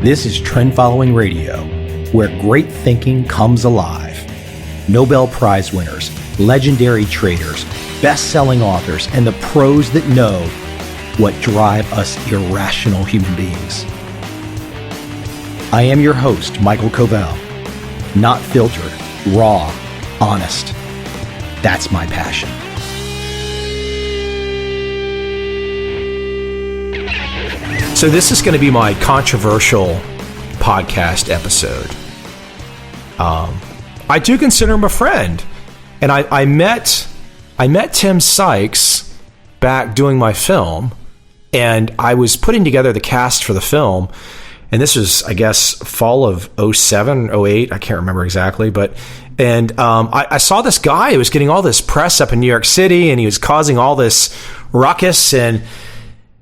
This is Trend Following Radio, where great thinking comes alive. Nobel Prize winners, legendary traders, best-selling authors, and the pros that know what drive us irrational human beings. I am your host, MICHAEL COVEL. Not filtered, raw, honest. That's my passion. So this is going to be my controversial podcast episode. I do consider him a friend, and I met Tim Sykes back doing my film, and I was putting together the cast for the film, and this was, I guess, fall of 07, 08, I can't remember exactly, and I saw this guy who was getting all this press up in New York City, and he was causing all this ruckus, and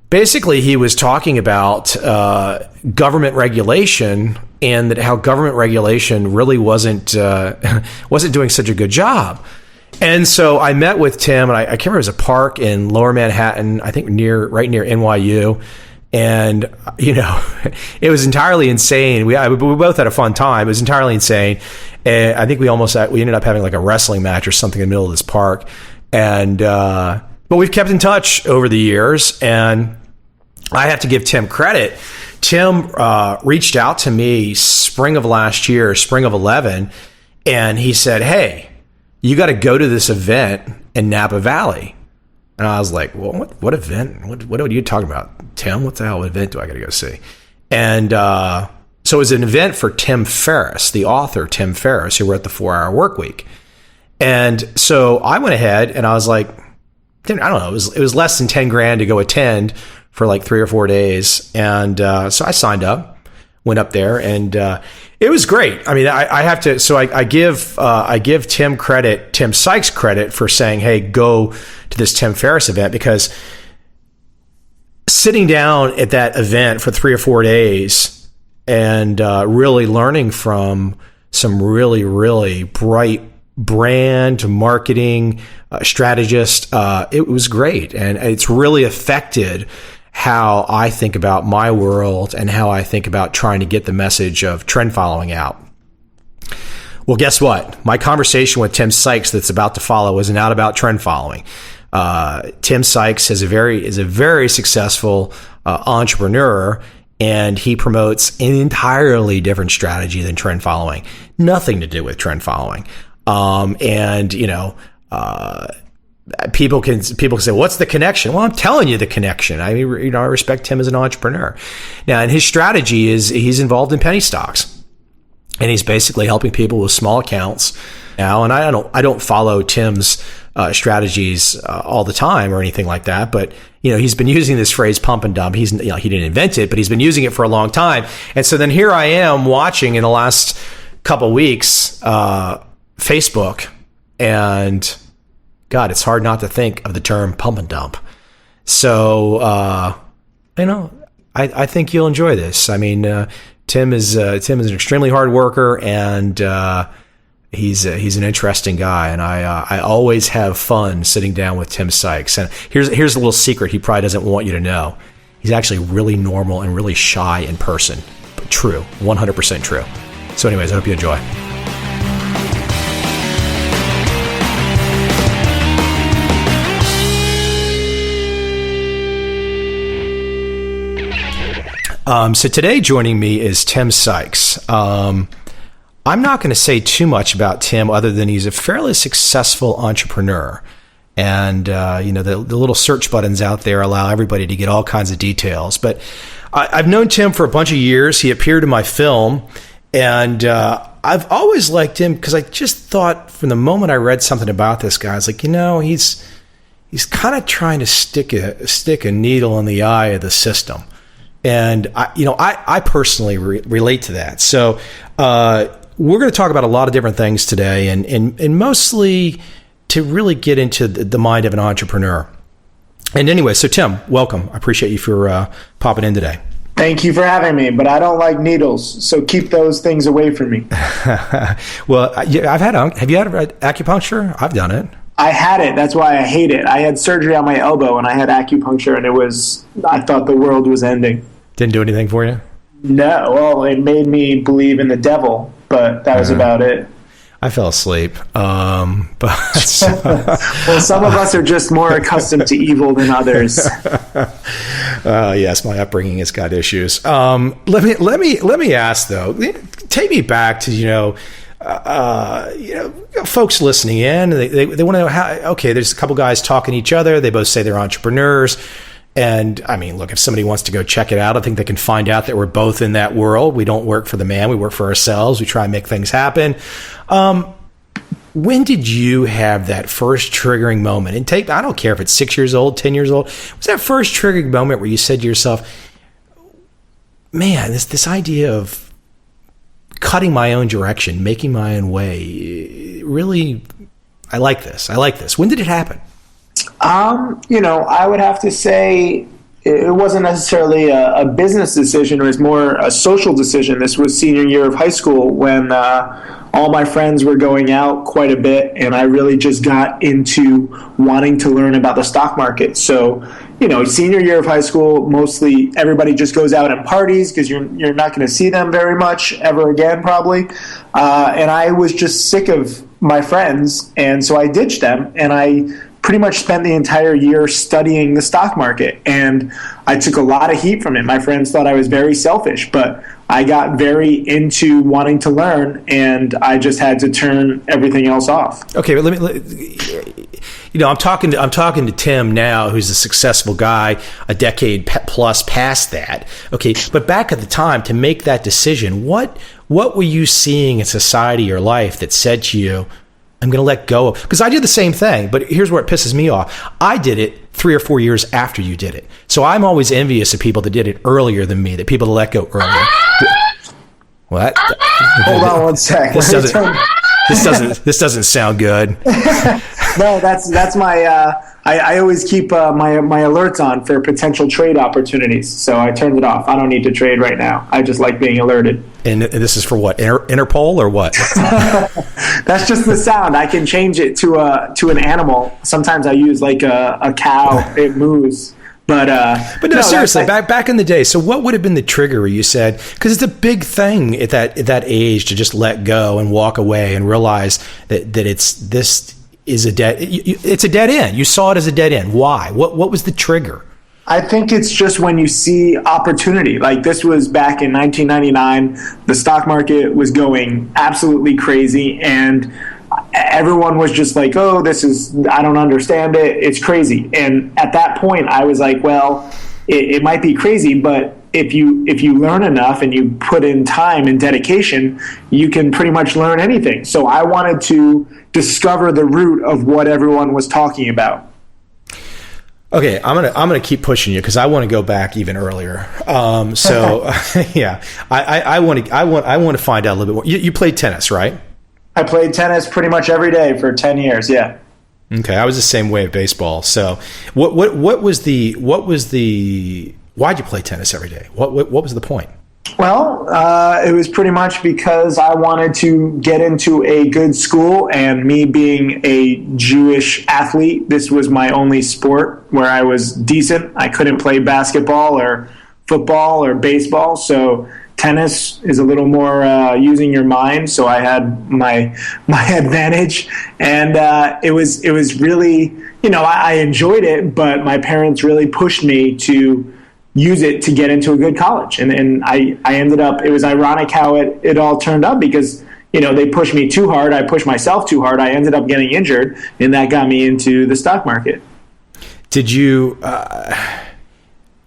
basically he was talking about government regulation, and that how government regulation really wasn't doing such a good job. And so I met with Tim, and I can't remember, it was a park in Lower Manhattan, I think right near NYU. And, you know, it was entirely insane. We both had a fun time. It was entirely insane. And I think we ended up having like a wrestling match or something in the middle of this park. And, but we've kept in touch over the years, and I have to give Tim credit. Tim reached out to me spring of last year, spring of 11, and he said, "Hey, you got to go to this event in Napa Valley." And I was like, "Well, what event? What are you talking about, Tim? What the hell event do I got to go see?" And so it was an event for Tim Ferriss, the author Tim Ferriss, who wrote the 4-Hour Workweek. And so I went ahead and I was like, I don't know, it was less than 10 grand to go attend for like 3 or 4 days. And so I signed up, went up there, and it was great. I mean, I have to, so I give Tim Sykes credit for saying, "Hey, go to this Tim Ferriss event," because sitting down at that event for 3 or 4 days and really learning from some really, really bright brand marketing strategist, it was great. And it's really affected how I think about my world and how I think about trying to get the message of trend following out. Well, guess what? My conversation with Tim Sykes that's about to follow is not about trend following. Tim Sykes is a very successful entrepreneur, and he promotes an entirely different strategy than trend following. Nothing to do with trend following. And you know, people can say, "What's the connection?" Well, I'm telling you the connection. I mean, you know, I respect him as an entrepreneur. Now, and his strategy is he's involved in penny stocks, and he's basically helping people with small accounts now. And I don't follow Tim's strategies all the time or anything like that, but you know, he's been using this phrase "pump and dump." He didn't invent it, but he's been using it for a long time. And so then here I am watching in the last couple weeks Facebook, and God, it's hard not to think of the term pump and dump. So, you know, I think you'll enjoy this. I mean, Tim is an extremely hard worker, and he's an interesting guy. And I always have fun sitting down with Tim Sykes. And here's a little secret he probably doesn't want you to know. He's actually really normal and really shy in person, but true, 100% true. So anyways, I hope you enjoy. So today joining me is Tim Sykes. I'm not going to say too much about Tim other than he's a fairly successful entrepreneur. And, you know, the little search buttons out there allow everybody to get all kinds of details. But I've known Tim for a bunch of years. He appeared in my film. And I've always liked him because I just thought from the moment I read something about this guy, I was like, you know, he's kind of trying to stick a needle in the eye of the system. And I personally relate to that. So we're going to talk about a lot of different things today, and mostly to really get into the mind of an entrepreneur. And anyway, so Tim, welcome. I appreciate you for popping in today. Thank you for having me, but I don't like needles, so keep those things away from me. Well, have you had acupuncture? I've done it. I had it. That's why I hate it. I had surgery on my elbow and I had acupuncture, and I thought the world was ending. Didn't do anything for you? No, well, it made me believe in the devil, but that was about it. I fell asleep. But well, some of us are just more accustomed to evil than others. Yes, my upbringing has got issues. Let me ask though. Take me back to folks listening in. They want to know how. Okay, there's a couple guys talking to each other. They both say they're entrepreneurs. And I mean, look, if somebody wants to go check it out, I think they can find out that we're both in that world. We don't work for the man. We work for ourselves. We try and make things happen. When did you have that first triggering moment? And I don't care if it's 6 years old, 10 years old. Was that first triggering moment where you said to yourself, man, this idea of cutting my own direction, making my own way, really, I like this. When did it happen? I would have to say it wasn't necessarily a business decision. It was more a social decision. This was senior year of high school when all my friends were going out quite a bit, and I really just got into wanting to learn about the stock market. So, senior year of high school, mostly everybody just goes out and parties because you're not going to see them very much ever again, probably. And I was just sick of my friends, and so I ditched them, and I pretty much spent the entire year studying the stock market, and I took a lot of heat from it. My friends thought I was very selfish, but I got very into wanting to learn, and I just had to turn everything else off. Okay, but I'm talking to Tim now, who's a successful guy, a decade plus past that. Okay, but back at the time to make that decision, what were you seeing in society or life that said to you, I'm going to let go of, because I did the same thing, but here's where it pisses me off. I did it 3 or 4 years after you did it. So I'm always envious of people that did it earlier than me, that people that let go earlier. What? Hold on one sec. This doesn't sound good. No, that's my, I always keep my alerts on for potential trade opportunities. So I turned it off. I don't need to trade right now. I just like being alerted. And this is for what? Interpol or what? That's just the sound. I can change it to an animal. Sometimes I use like a cow. It moves. But no, seriously, back in the day. So what would have been the trigger where you said, because it's a big thing at that age to just let go and walk away and realize that it's a dead end. You saw it as a dead end. Why? What was the trigger? I think it's just when you see opportunity. Like this was back in 1999. The stock market was going absolutely crazy, and everyone was just like, oh, I don't understand it. It's crazy. And at that point, I was like, well, it might be crazy, but if you learn enough and you put in time and dedication, you can pretty much learn anything. So I wanted to discover the root of what everyone was talking about. Okay, I'm gonna keep pushing you because I want to go back even earlier. Yeah, I want to find out a little bit more. You played tennis, right? I played tennis pretty much every day for 10 years. Yeah. Okay, I was the same way with baseball. So, what was the why'd you play tennis every day? What was the point? Well, it was pretty much because I wanted to get into a good school, and me being a Jewish athlete, this was my only sport where I was decent. I couldn't play basketball or football or baseball, so tennis is a little more using your mind. So I had my advantage, and it was really, I enjoyed it, but my parents really pushed me to use it to get into a good college. And I ended up, it was ironic how it all turned up because, they pushed me too hard. I pushed myself too hard. I ended up getting injured, and that got me into the stock market. Did you,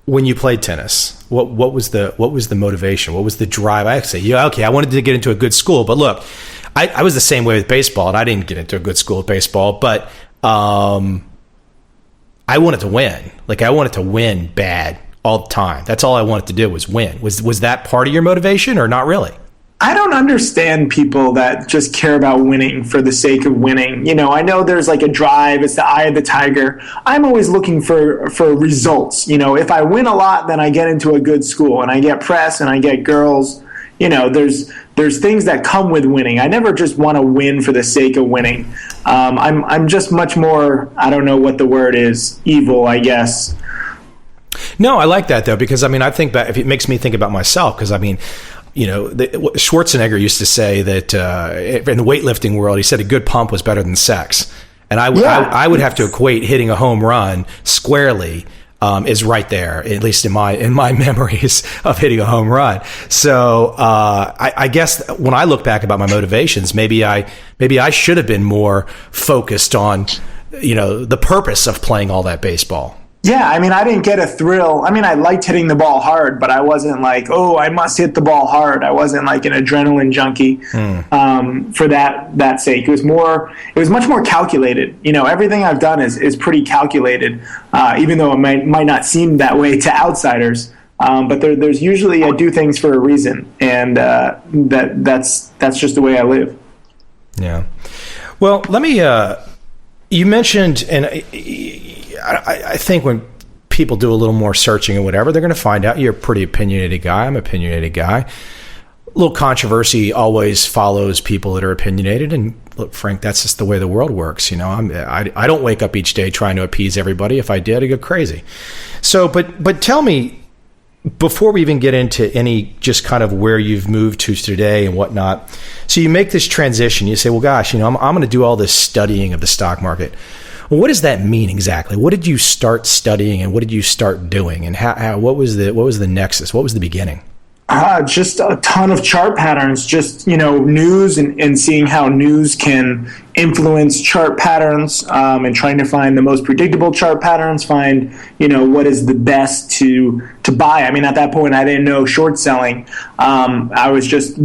when you played tennis, what was the motivation? What was the drive? I say, I wanted to get into a good school, but look, I was the same way with baseball, and I didn't get into a good school with baseball, but I wanted to win. Like I wanted to win bad all the time. That's all I wanted to do was win. Was that part of your motivation or not really? I don't understand people that just care about winning for the sake of winning. I know there's like a drive. It's the eye of the tiger. I'm always looking for results. If I win a lot, then I get into a good school and I get press and I get girls. There's things that come with winning. I never just want to win for the sake of winning. I'm just much more, I don't know what the word is, evil, I guess. No, I like that though, because I mean, I think back, if it makes me think about myself, because I mean, Schwarzenegger used to say that in the weightlifting world, he said a good pump was better than sex. And I would have to equate hitting a home run squarely is right there, at least in my memories of hitting a home run. So I guess when I look back about my motivations, maybe I should have been more focused on the purpose of playing all that baseball. Yeah, I mean, I didn't get a thrill. I mean, I liked hitting the ball hard, but I wasn't like, oh, I must hit the ball hard. I wasn't like an adrenaline junkie for that sake. It was much more calculated. Everything I've done is pretty calculated, even though it might not seem that way to outsiders. But there's usually, I do things for a reason, and that's just the way I live. Yeah. Well, let me. You mentioned, and I think when people do a little more searching or whatever, they're going to find out you're a pretty opinionated guy. I'm an opinionated guy. A little controversy always follows people that are opinionated. And look, Frank, that's just the way the world works. I don't wake up each day trying to appease everybody. If I did, I'd go crazy. So, but tell me, before we even get into any just kind of where you've moved to today and whatnot, so you make this transition. You say, well, gosh, I'm going to do all this studying of the stock market. Well, what does that mean exactly? What did you start studying and what did you start doing? And what was the nexus? What was the beginning? Just a ton of chart patterns, just, news and seeing how news can influence chart patterns, and trying to find the most predictable chart patterns, find, what is the best to buy. I mean, at that point, I didn't know short selling. I was just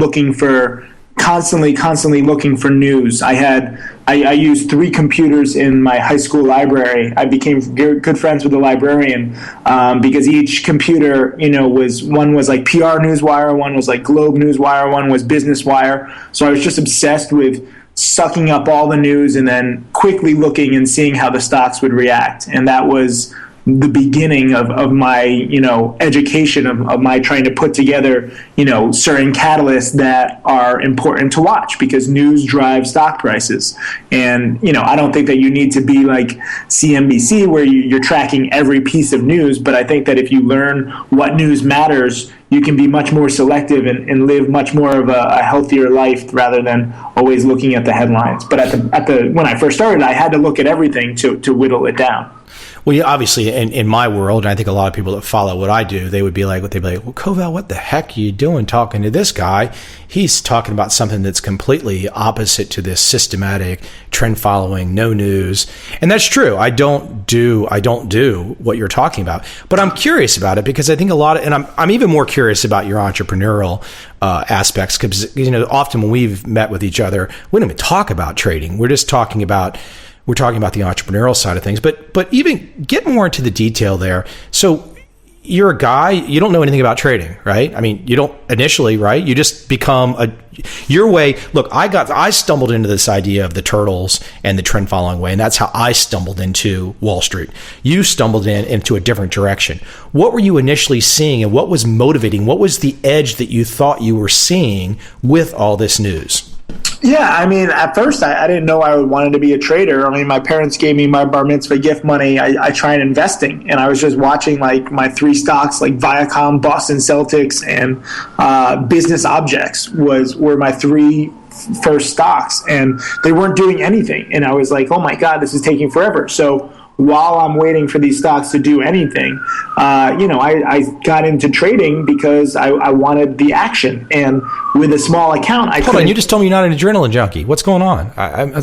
constantly looking for news. I used 3 computers in my high school library. I became good friends with the librarian because each computer, one was like PR Newswire, one was like Globe Newswire, one was Business Wire. So I was just obsessed with sucking up all the news and then quickly looking and seeing how the stocks would react. And that was the beginning of my, education of my trying to put together, certain catalysts that are important to watch because news drives stock prices. And, I don't think that you need to be like CNBC where you're tracking every piece of news, but I think that if you learn what news matters, you can be much more selective and live much more of a healthier life rather than always looking at the headlines. But when I first started, I had to look at everything to whittle it down. Well, obviously, in my world, and I think a lot of people that follow what I do, they'd be like, well, Coveil, what the heck are you doing talking to this guy? He's talking about something that's completely opposite to this systematic trend following, no news. And that's true. I don't do what you're talking about, but I'm curious about it because I think and I'm even more curious about your entrepreneurial aspects because, often when we've met with each other, we don't even talk about trading. We're talking about the entrepreneurial side of things, but even get more into the detail there. So you're a guy, you don't know anything about trading, right? I mean, you don't initially, right? You just become your way. Look, I stumbled into this idea of the turtles and the trend following way, and that's how I stumbled into Wall Street. You stumbled into a different direction. What were you initially seeing and what was motivating? What was the edge that you thought you were seeing with all this news? Yeah, I mean, at first I didn't know I wanted to be a trader. I mean, my parents gave me my bar mitzvah gift money. I tried investing, and I was just watching like my 3 stocks, like Viacom, Boston Celtics, and Business Objects were my 3 first stocks, and they weren't doing anything. And I was like, oh my God, this is taking forever. So while I'm waiting for these stocks to do anything, I got into trading because I wanted the action. And with a small account, Hold on, you just told me you're not an adrenaline junkie. What's going on?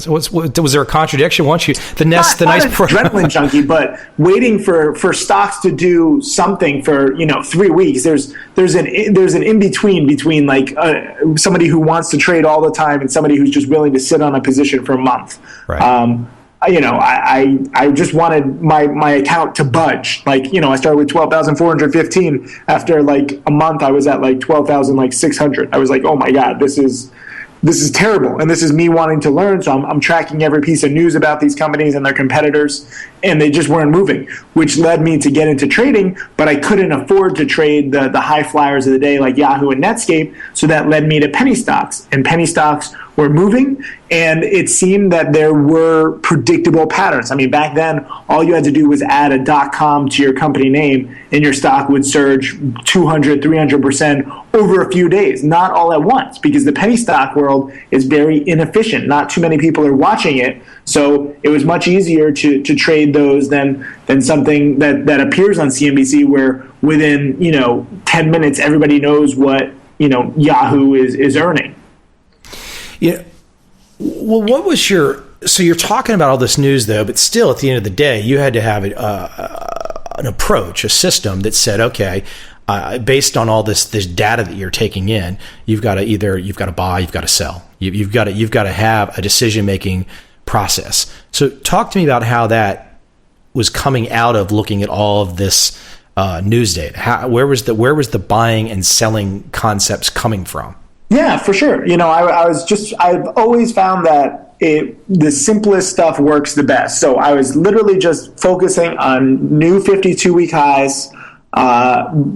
Was there a contradiction? Once you not adrenaline junkie, but waiting for stocks to do something for 3 weeks. There's an in between like somebody who wants to trade all the time and somebody who's just willing to sit on a position for a month. Right. I just wanted my account to budge. Like, I started with 12,415. After like a month, I was at like 12,600. I was like, oh my God, this is terrible. And this is me wanting to learn. So I'm tracking every piece of news about these companies and their competitors, and they just weren't moving, which led me to get into trading, but I couldn't afford to trade the high flyers of the day like Yahoo and Netscape. So that led me to penny stocks, and penny stocks were moving, and it seemed that there were predictable patterns. I mean, back then, all you had to do was add a .com to your company name, and your stock would surge 200, 300% over a few days, not all at once, because the penny stock world is very inefficient. Not too many people are watching it, so it was much easier to trade those than something that appears on CNBC, where within 10 minutes everybody knows what Yahoo is earning. Yeah. Well, what was so you're talking about all this news though, but still at the end of the day, you had to have an approach, a system that said, okay, based on all this data that you're taking in, you've got to buy, you've got to sell, you've got to have a decision-making process. So talk to me about how that was coming out of looking at all of this news data. Where was the buying and selling concepts coming from? Yeah, for sure. I've always found that the simplest stuff works the best. So I was literally just focusing on new 52-week highs,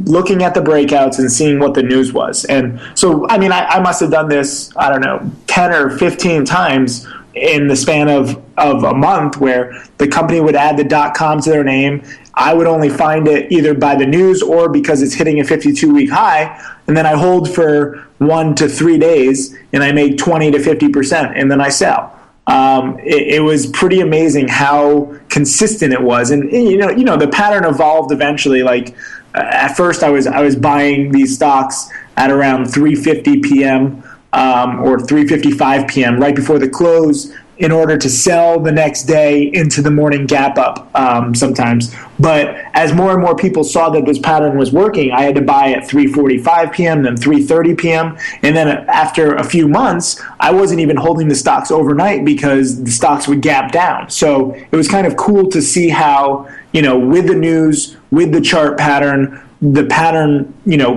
looking at the breakouts and seeing what the news was. And so, I mean, I must have done this, 10 or 15 times in the span of a month, where the company would add the .com to their name. I would only find it either by the news or because it's hitting a 52-week high, and then I hold for 1 to 3 days, and I make 20 to 50%, and then I sell. It was pretty amazing how consistent it was, and the pattern evolved eventually. Like at first, I was buying these stocks at around 3:50 p.m. Or 3:55 p.m. right before the close, in order to sell the next day into the morning gap up sometimes. But as more and more people saw that this pattern was working, I had to buy at 3:45 p.m., then 3:30 p.m. And then after a few months, I wasn't even holding the stocks overnight because the stocks would gap down. So it was kind of cool to see how, with the news, with the chart pattern, the pattern,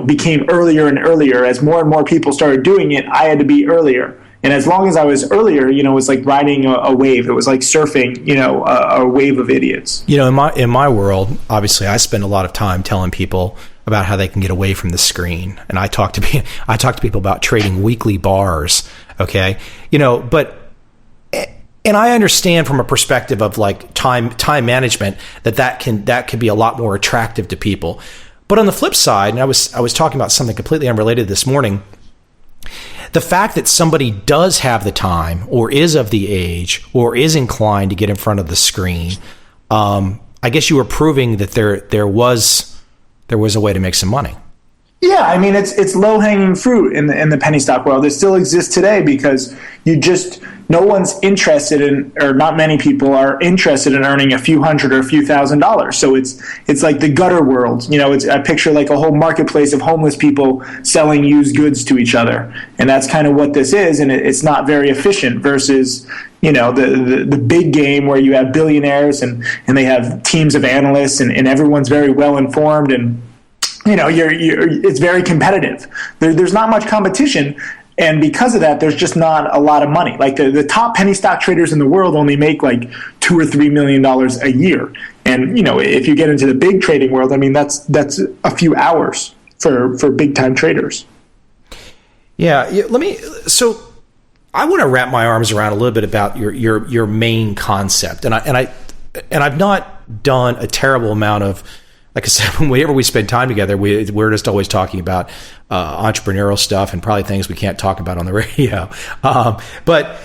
became earlier and earlier. As more and more people started doing it, I had to be earlier. And as long as I was earlier, it was like riding a wave. It was like surfing, a wave of idiots. In my world, obviously, I spend a lot of time telling people about how they can get away from the screen. And I talk to people about trading weekly bars. Okay, and I understand from a perspective of like time management that can be a lot more attractive to people. But on the flip side, and I was talking about something completely unrelated this morning, the fact that somebody does have the time, or is of the age, or is inclined to get in front of the screen, I guess you were proving that there was a way to make some money. Yeah, I mean, it's low-hanging fruit in the penny stock world. It still exists today because no one's interested in, or not many people are interested in earning a few hundred or a few $1,000s. So it's like the gutter world. I picture like a whole marketplace of homeless people selling used goods to each other, and that's kind of what this is. And it's not very efficient versus the big game where you have billionaires and they have teams of analysts and everyone's very well informed, and it's very competitive. There's not much competition, and because of that, there's just not a lot of money. Like the top penny stock traders in the world only make like $2 or $3 million a year, and if you get into the big trading world, I mean that's a few hours for big time traders. Yeah, So I want to wrap my arms around a little bit about your main concept, and I've not done a terrible amount of. Like I said, whenever we spend time together, we're just always talking about entrepreneurial stuff and probably things we can't talk about on the radio. But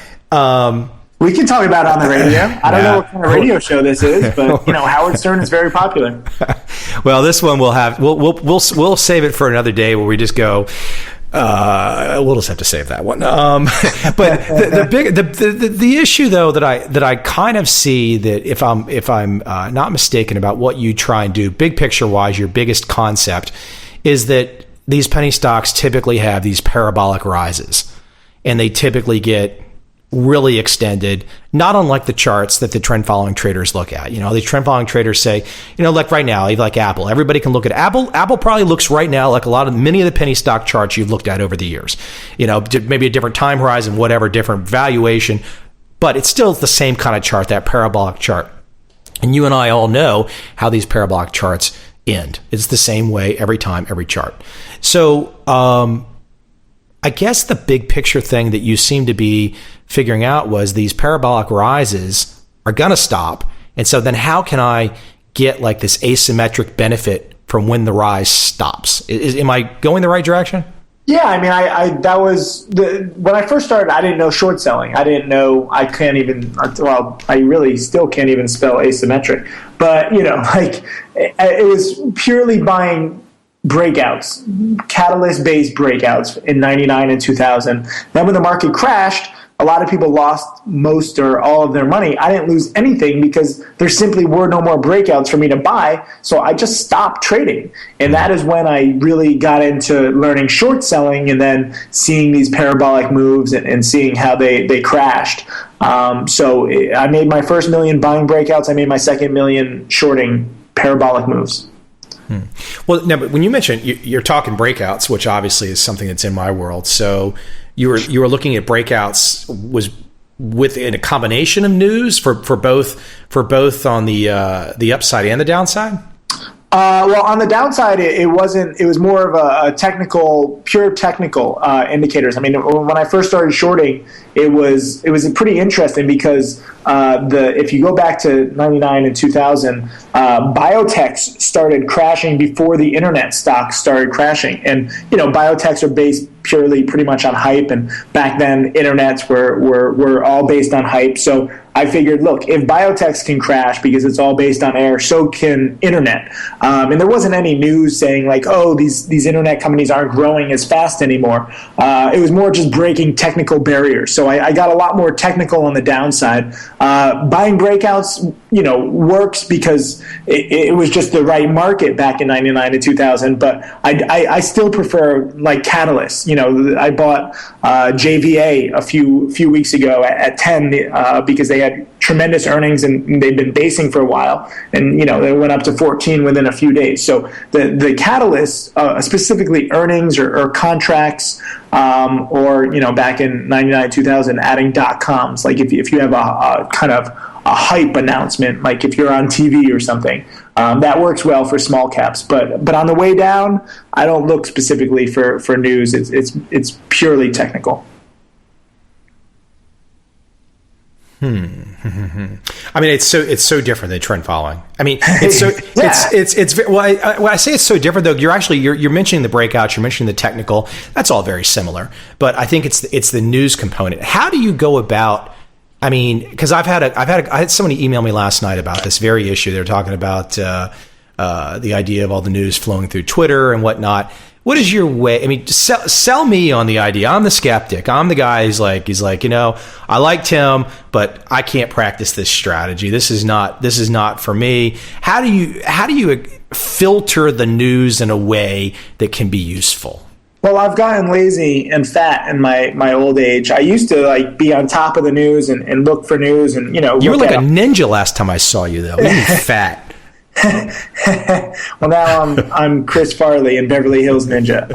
we can talk about it on the radio. I don't know what kind of radio show this is, but Howard Stern is very popular. Well, this one we'll save it for another day where we just go. We'll just have to save that one. But the issue though that I kind of see, that if I'm not mistaken about what you try and do, big picture wise, your biggest concept is that these penny stocks typically have these parabolic rises, and they typically get really extended, not unlike the charts that the trend following traders look at. The trend following traders say, like right now, like Apple, everybody can look at Apple. Apple probably looks right now like many of the penny stock charts you've looked at over the years, maybe a different time horizon, whatever, different valuation, but it's still the same kind of chart, that parabolic chart. And you and I all know how these parabolic charts end. It's the same way every time, every chart. So, I guess the big picture thing that you seem to be figuring out was these parabolic rises are going to stop. And so then how can I get like this asymmetric benefit from when the rise stops? Am I going the right direction? Yeah, I mean, I that was when I first started. I didn't know short selling. I didn't know. I can't even. Well, I really still can't even spell asymmetric. But like it was purely buying breakouts, catalyst-based breakouts in '99 and 2000. Then when the market crashed, a lot of people lost most or all of their money. I didn't lose anything because there simply were no more breakouts for me to buy. So I just stopped trading. And that is when I really got into learning short selling and then seeing these parabolic moves and seeing how they crashed. So I made my first million buying breakouts. I made my second million shorting parabolic moves. Well, no, but when you mentioned you're talking breakouts, which obviously is something that's in my world. So you were looking at breakouts was within a combination of news for both on the upside and the downside. Well, on the downside, it wasn't. It was more of a pure technical indicators. I mean, when I first started shorting, it was pretty interesting because if you go back to '99 and 2000, biotechs started crashing before the internet stocks started crashing, and biotechs are based purely pretty much on hype, and back then internets were all based on hype. So I figured, look, if biotechs can crash because it's all based on air, so can internet. And there wasn't any news saying like, oh, these internet companies aren't growing as fast anymore. It was more just breaking technical barriers. So I got a lot more technical on the downside. Buying breakouts, works because it was just the right market back in '99 and 2000. But I still prefer like catalysts. I bought JVA a few weeks ago at 10 because they had tremendous earnings and they've been basing for a while, and they went up to 14 within a few days. So the catalysts, specifically earnings or contracts, or back in '99 2000, adding .coms. Like if you have a kind of a hype announcement, like if you're on TV or something, that works well for small caps. But on the way down, I don't look specifically for news. It's purely technical. I mean, it's so different than trend following. I mean, it's so I say it's so different though. You're mentioning the breakouts, you're mentioning the technical. That's all very similar, but I think it's the news component. How do you go about? I mean, because I had somebody email me last night about this very issue. They're talking about the idea of all the news flowing through Twitter and whatnot. What is your way? I mean, sell me on the idea. I'm the skeptic. I'm the guy he's like, I like Tim, but I can't practice this strategy. This is not for me. How do you filter the news in a way that can be useful? Well, I've gotten lazy and fat in my old age. I used to be on top of the news and look for news and You were like a ninja last time I saw you though. You were fat. Well, now I'm Chris Farley in Beverly Hills Ninja.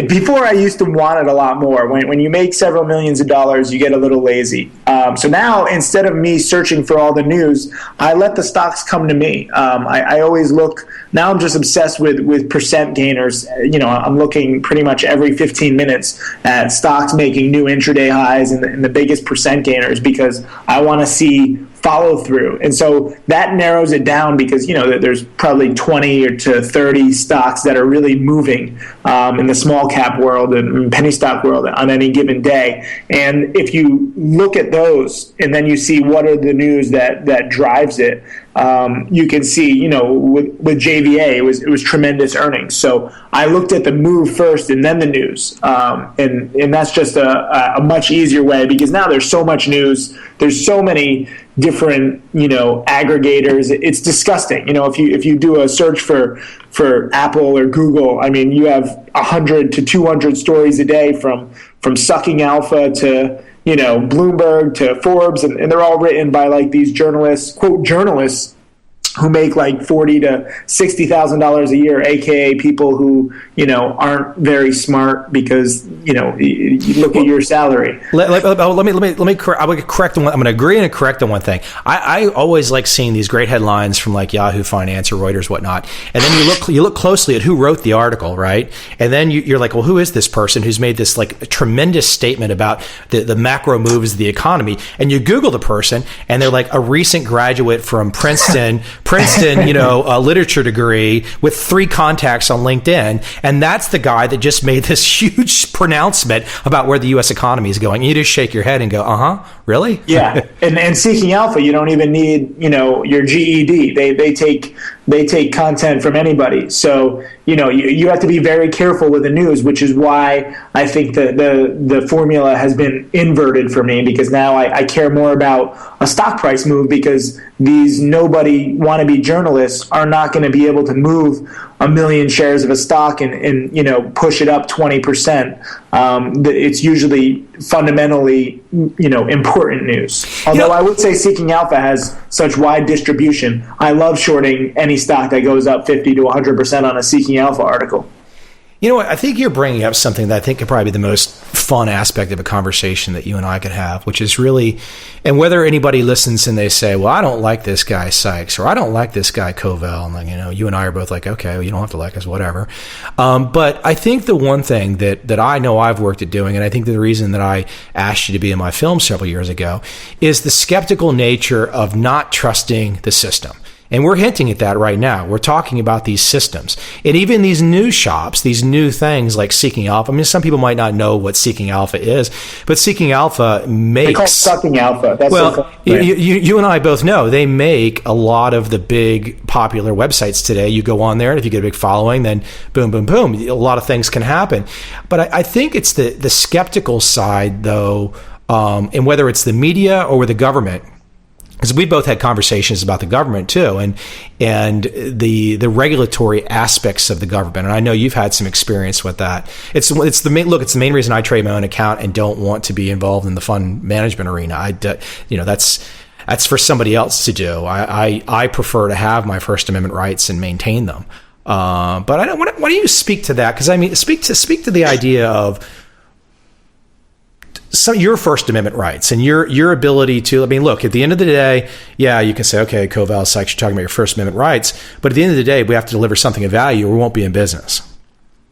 Before I used to want it a lot more. When you make several millions of dollars, you get a little lazy. So now instead of me searching for all the news, I let the stocks come to me. I always look. Now I'm just obsessed with percent gainers. I'm looking pretty much every 15 minutes at stocks making new intraday highs and the biggest percent gainers because I want to see follow through. And so that narrows it down because, there's probably 20 to 30 stocks that are really moving in the small cap world and penny stock world on any given day. And if you look at those and then you see what are the news that drives it, you can see, with JVA, it was tremendous earnings. So I looked at the move first and then the news. And that's just a much easier way because now there's so much news. There's so many different, aggregators. It's disgusting. If you do a search for Apple or Google, I mean, you have 100 to 200 stories a day from Sucking Alpha to Bloomberg to Forbes, and they're all written by these journalists, quote journalists, who make like $40,000 to $60,000 a year, aka people who aren't very smart because you look at your salary. Let me correct. I'm going to correct. I'm going to agree and correct on one thing. I always like seeing these great headlines from like Yahoo Finance or Reuters, whatnot, and then you look closely at who wrote the article, right? And then you're like, well, who is this person who's made this like a tremendous statement about the macro moves of the economy? And you Google the person, and they're like a recent graduate from Princeton, a literature degree with 3 contacts on LinkedIn. And that's the guy that just made this huge pronouncement about where the U.S. economy is going. You just shake your head and go, really? Yeah. And Seeking Alpha, you don't even need, your GED. They take content from anybody. So, you have to be very careful with the news, which is why I think the formula has been inverted for me, because now I care more about a stock price move, because these nobody wannabe journalists are not going to be able to move 1 million shares of a stock and push it up 20%. It's usually fundamentally, important news. Although I would say Seeking Alpha has such wide distribution. I love shorting any stock that goes up 50 to 100% on a Seeking Alpha article. You know what? I think you're bringing up something that I think could probably be the most fun aspect of a conversation that you and I could have, which is really, and whether anybody listens and they say, well, I don't like this guy Sykes, or I don't like this guy Coveil, and you and I are both like, okay, well, you don't have to like us, whatever. But I think the one thing that I know I've worked at doing, and I think the reason that I asked you to be in my film several years ago, is the skeptical nature of not trusting the system. And we're hinting at that right now. We're talking about these systems. And even these new shops, these new things like Seeking Alpha. I mean, some people might not know what Seeking Alpha is, but Seeking Alpha makes... They call it Sucking Alpha. That's you and I both know they make a lot of the big popular websites today. You go on there, and if you get a big following, then boom, boom, boom. A lot of things can happen. But I think it's the skeptical side, though, and whether it's the media or the government, because we both had conversations about the government too, and the regulatory aspects of the government. And I know you've had some experience with that. It's the main reason I trade my own account and don't want to be involved in the fund management arena. That's for somebody else to do. I prefer to have my First Amendment rights and maintain them. But I don't. Why don't you speak to that? Because speak to the idea of your First Amendment rights and your ability to, look, at the end of the day, yeah, you can say, okay, Coveil, Sykes, you're talking about your First Amendment rights, but at the end of the day, we have to deliver something of value or we won't be in business.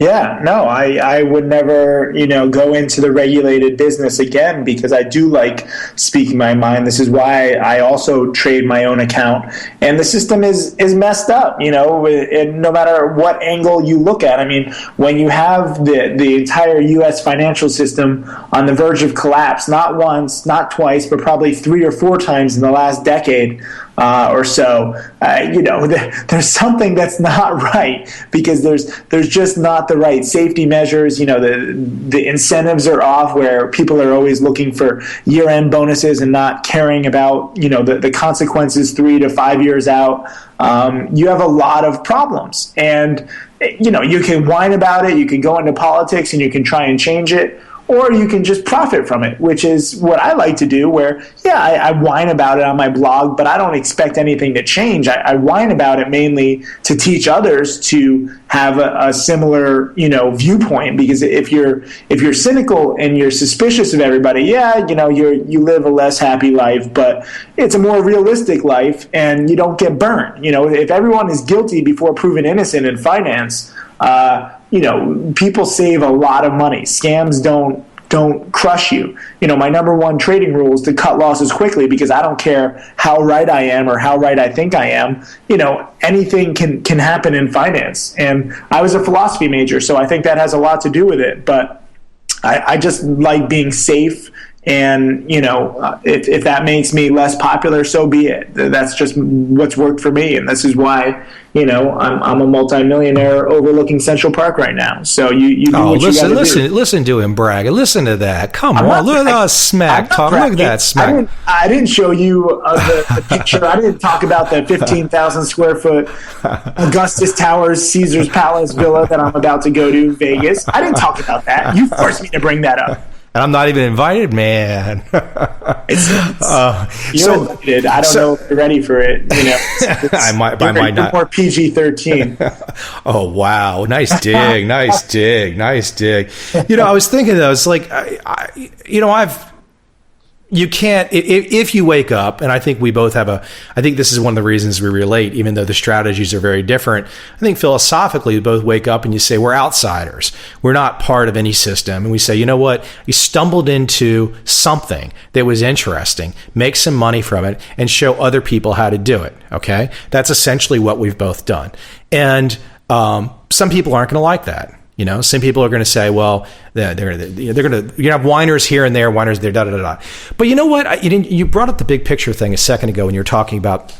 Yeah, no, I would never, go into the regulated business again, because I do like speaking my mind. This is why I also trade my own account. And the system is messed up, and no matter what angle you look at. I mean, when you have the entire U.S. financial system on the verge of collapse, not once, not twice, but probably 3 or 4 times in the last decade, or so, there's something that's not right, because there's just not the right safety measures. The incentives are off, where people are always looking for year-end bonuses and not caring about the consequences 3 to 5 years out. You have a lot of problems, and you can whine about it, you can go into politics, and you can try and change it. Or you can just profit from it, which is what I like to do, where, I whine about it on my blog, but I don't expect anything to change. I whine about it mainly to teach others to have a similar, viewpoint. Because if you're cynical and you're suspicious of everybody, you live a less happy life, but it's a more realistic life, and you don't get burned. If everyone is guilty before proven innocent in finance, people save a lot of money. Scams don't crush you. My number one trading rule is to cut losses quickly, because I don't care how right I am or how right I think I am. Anything can happen in finance. And I was a philosophy major, so I think that has a lot to do with it. But I just like being safe. And, if that makes me less popular, so be it. That's just what's worked for me. And this is why, I'm a multimillionaire overlooking Central Park right now. So you do what you gotta do. Listen to him brag. Listen to that. Come on. Look at us smack talk. Look at that smack. I didn't show you the picture. I didn't talk about the 15,000 square foot Augustus Towers, Caesar's Palace villa that I'm about to go to, Vegas. I didn't talk about that. You forced me to bring that up. And I'm not even invited, man. You're invited. I don't know if you're ready for it. I might not. More PG-13. Oh, wow. Nice dig. Nice dig. I was thinking, though, it's like, you can't, if you wake up, and I think we both have I think this is one of the reasons we relate, even though the strategies are very different. I think philosophically, we both wake up and you say, we're outsiders. We're not part of any system. And we say, you know what? You stumbled into something that was interesting, make some money from it, and show other people how to do it. Okay? That's essentially what we've both done. And some people aren't going to like that. Some people are going to say, well, they're going to have whiners here and there, whiners there, da da da da. But you know what? You brought up the big picture thing a second ago when you were talking about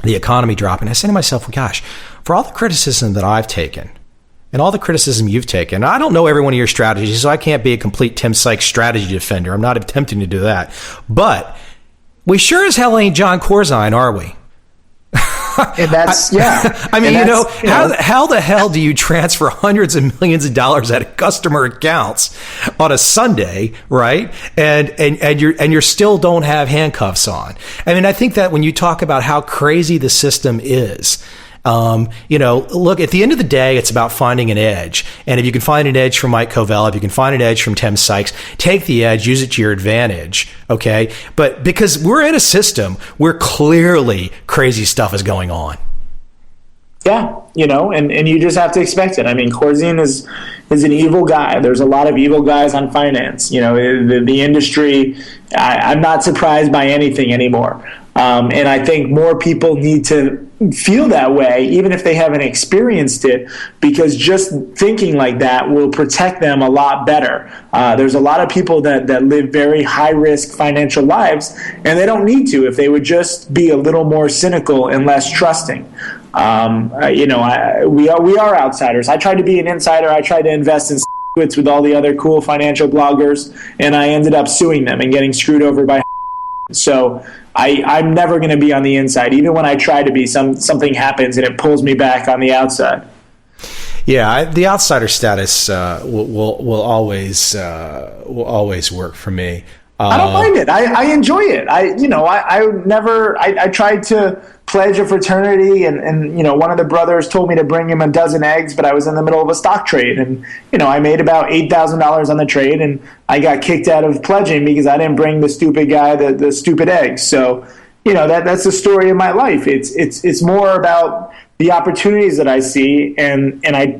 the economy dropping. I said to myself, well, gosh, for all the criticism that I've taken and all the criticism you've taken, I don't know every one of your strategies, so I can't be a complete Tim Sykes strategy defender. I'm not attempting to do that. But we sure as hell ain't John Corzine, are we? And that's, yeah. I mean, how the hell do you transfer hundreds of millions of dollars out of customer accounts on a Sunday, right? And you still don't have handcuffs on. I mean, I think that when you talk about how crazy the system is, look, at the end of the day, it's about finding an edge. And if you can find an edge from Mike Covevel, if you can find an edge from Tim Sykes, take the edge, use it to your advantage. Okay. But because we're in a system where clearly crazy stuff is going on. Yeah. And you just have to expect it. I mean, Corzine is an evil guy. There's a lot of evil guys on finance. The industry, I'm not surprised by anything anymore. And I think more people need to feel that way, even if they haven't experienced it, because just thinking like that will protect them a lot better. There's a lot of people that live very high-risk financial lives, and they don't need to if they would just be a little more cynical and less trusting. We are outsiders. I tried to be an insider. I tried to invest in with all the other cool financial bloggers, and I ended up suing them and getting screwed over by. So I'm never going to be on the inside. Even when I try to be, something happens and it pulls me back on the outside. Yeah, the outsider status will always work for me. I don't mind it. I enjoy it. I tried to pledge a fraternity, and one of the brothers told me to bring him a dozen eggs, but I was in the middle of a stock trade, and I made about $8,000 on the trade, and I got kicked out of pledging because I didn't bring the stupid guy the stupid eggs. So that's the story of my life. It's more about the opportunities that I see, and I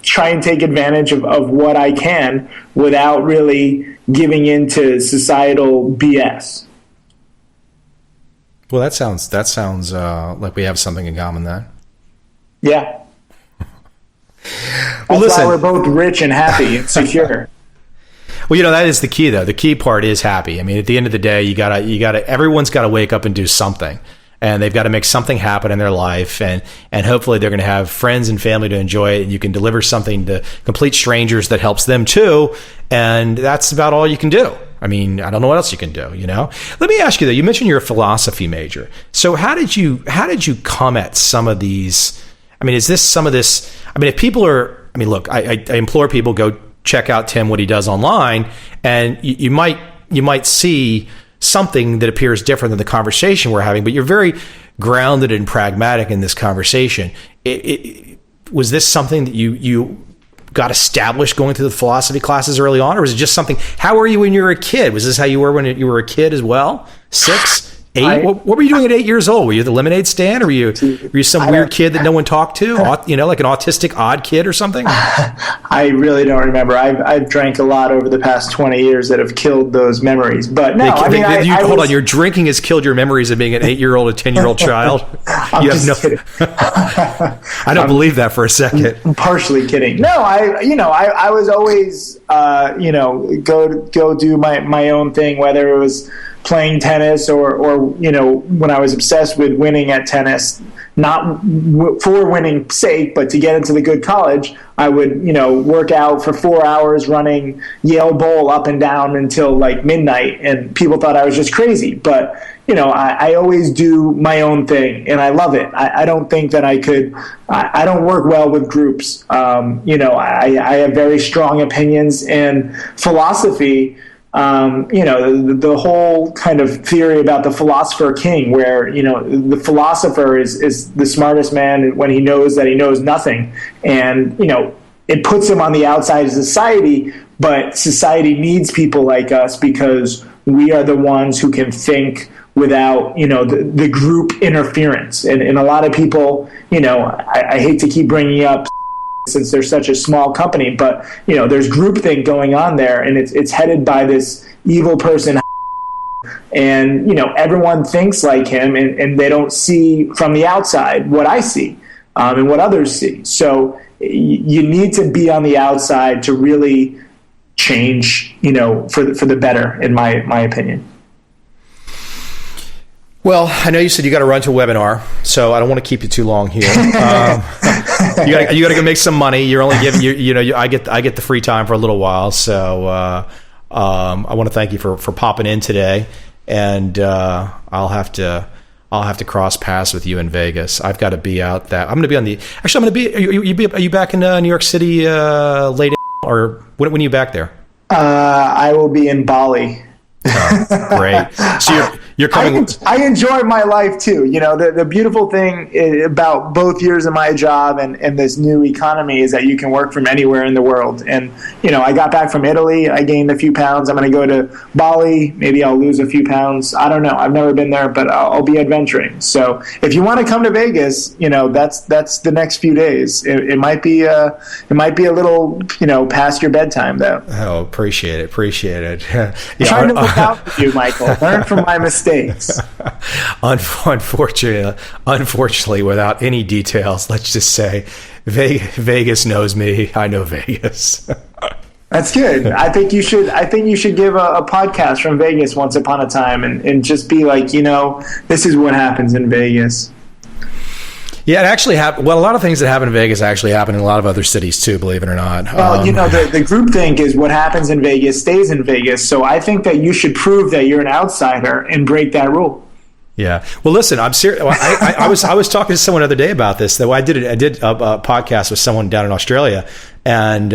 try and take advantage of what I can without really giving into societal BS. Well, that sounds like we have something in common then. Yeah. Well, listen, we're both rich and happy and secure. Well, that is the key, though. The key part is happy. I mean, at the end of the day, everyone's got to wake up and do something. And they've got to make something happen in their life, and hopefully they're going to have friends and family to enjoy it, and you can deliver something to complete strangers that helps them too, and that's about all you can do. I mean, I don't know what else you can do, Let me ask you, though, you mentioned you're a philosophy major. So how did you come at some of these? I mean, is this some of this? I mean, if people are, look, I implore people, go check out Tim, what he does online, and you might see something that appears different than the conversation we're having, but you're very grounded and pragmatic in this conversation. Was this something that you got established going through the philosophy classes early on, or was it just something? How were you when you were a kid? Was this how you were when you were a kid as well? 6, 8? What were you doing at 8 years old? Were you at the lemonade stand, or were you some weird kid that no one talked to? Like an autistic odd kid or something? I really don't remember. I've drank a lot over the past 20 years that have killed those memories. But no, hold on. Your drinking has killed your memories of being an 8-year-old, a 10-year-old child. I'm just kidding. I don't believe that for a second. I'm partially kidding. No, I was always go do my own thing, whether it was playing tennis or when I was obsessed with winning at tennis, not for winning's sake, but to get into the good college, I would, work out for 4 hours running Yale Bowl up and down until like midnight, and people thought I was just crazy. But, I always do my own thing, and I love it. I don't think that I don't work well with groups. I have very strong opinions and philosophy. The whole kind of theory about the philosopher king, where, the philosopher is the smartest man when he knows that he knows nothing. And, it puts him on the outside of society, but society needs people like us because we are the ones who can think without, the group interference. And a lot of people, I hate to keep bringing up since they're such a small company, but, there's groupthink going on there, and it's headed by this evil person. And, everyone thinks like him, and they don't see from the outside what I see and what others see. So you need to be on the outside to really change, for the better, in my opinion. Well, I know you said you got to run to a webinar, so I don't want to keep you too long here. You got to go make some money. You're only giving I get the free time for a little while, so I want to thank you for popping in today. And I'll have to cross paths with you in Vegas. I've got to be out that. I'm going to be on the. Actually, I'm going to be. Are you back in New York City late, or when are you back there? I will be in Bali. Oh, great. So you're coming. I enjoy my life too. The beautiful thing about both years of my job and this new economy is that you can work from anywhere in the world. And, I got back from Italy. I gained a few pounds. I'm going to go to Bali. Maybe I'll lose a few pounds. I don't know. I've never been there, but I'll be adventuring. So if you want to come to Vegas, that's the next few days. It might be a little, past your bedtime though. Oh, appreciate it. Trying to look out for you, Michael. Learn from my mistakes. Unfortunately, without any details, let's just say Vegas knows me. I know Vegas. That's good. I think you should give a podcast from Vegas once upon a time and just be like, this is what happens in Vegas. Yeah, it actually happened. Well, a lot of things that happen in Vegas actually happen in a lot of other cities too, believe it or not. Well, the groupthink is what happens in Vegas stays in Vegas. So I think that you should prove that you're an outsider and break that rule. Yeah. Well, listen, I'm serious. I was talking to someone the other day about this. Though I did a podcast with someone down in Australia, and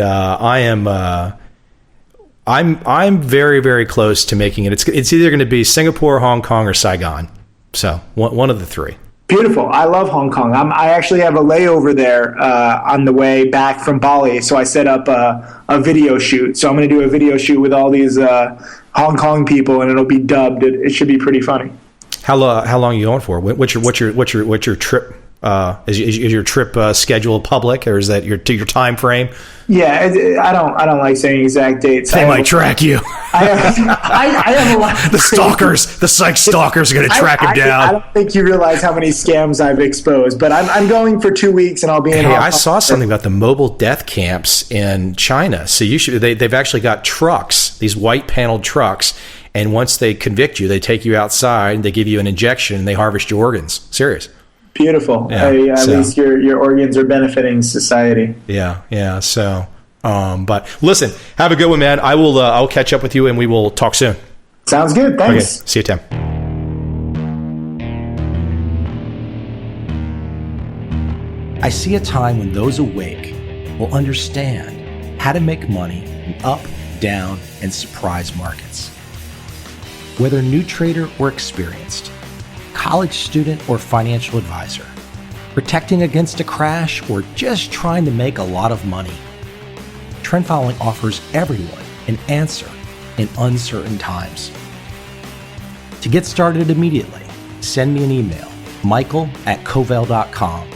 I'm very, very close to making it. It's either going to be Singapore, Hong Kong, or Saigon. So one of the three. Beautiful. I love Hong Kong. I actually have a layover there on the way back from Bali, so I set up a video shoot. So I'm going to do a video shoot with all these Hong Kong people, and it'll be dubbed. It should be pretty funny. How long are you going for? What's your trip? Is your trip schedule public, or is that your time frame? Yeah, I don't like saying exact dates. They might track you. I have a lot. The Sykes stalkers are going to track him down. I don't think you realize how many scams I've exposed, but I'm going for 2 weeks, and I'll be in. Hey, I saw something about the mobile death camps in China. So they've actually got trucks, these white paneled trucks, and once they convict you, they take you outside, they give you an injection, and they harvest your organs. Serious. Beautiful. Yeah, at least your organs are benefiting society. Yeah. So, but listen, have a good one, man. I'll catch up with you, and we will talk soon. Sounds good. Thanks. Okay. See you, Tim. I see a time when those awake will understand how to make money in up, down, and surprise markets. Whether new trader or experienced, college student or financial advisor, protecting against a crash or just trying to make a lot of money, trend following offers everyone an answer in uncertain times. To get started immediately, send me an email, michael@covel.com.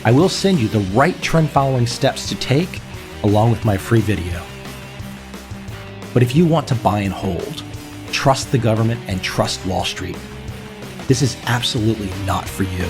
I will send you the right trend following steps to take along with my free video. But if you want to buy and hold, trust the government and trust Wall Street, this is absolutely not for you.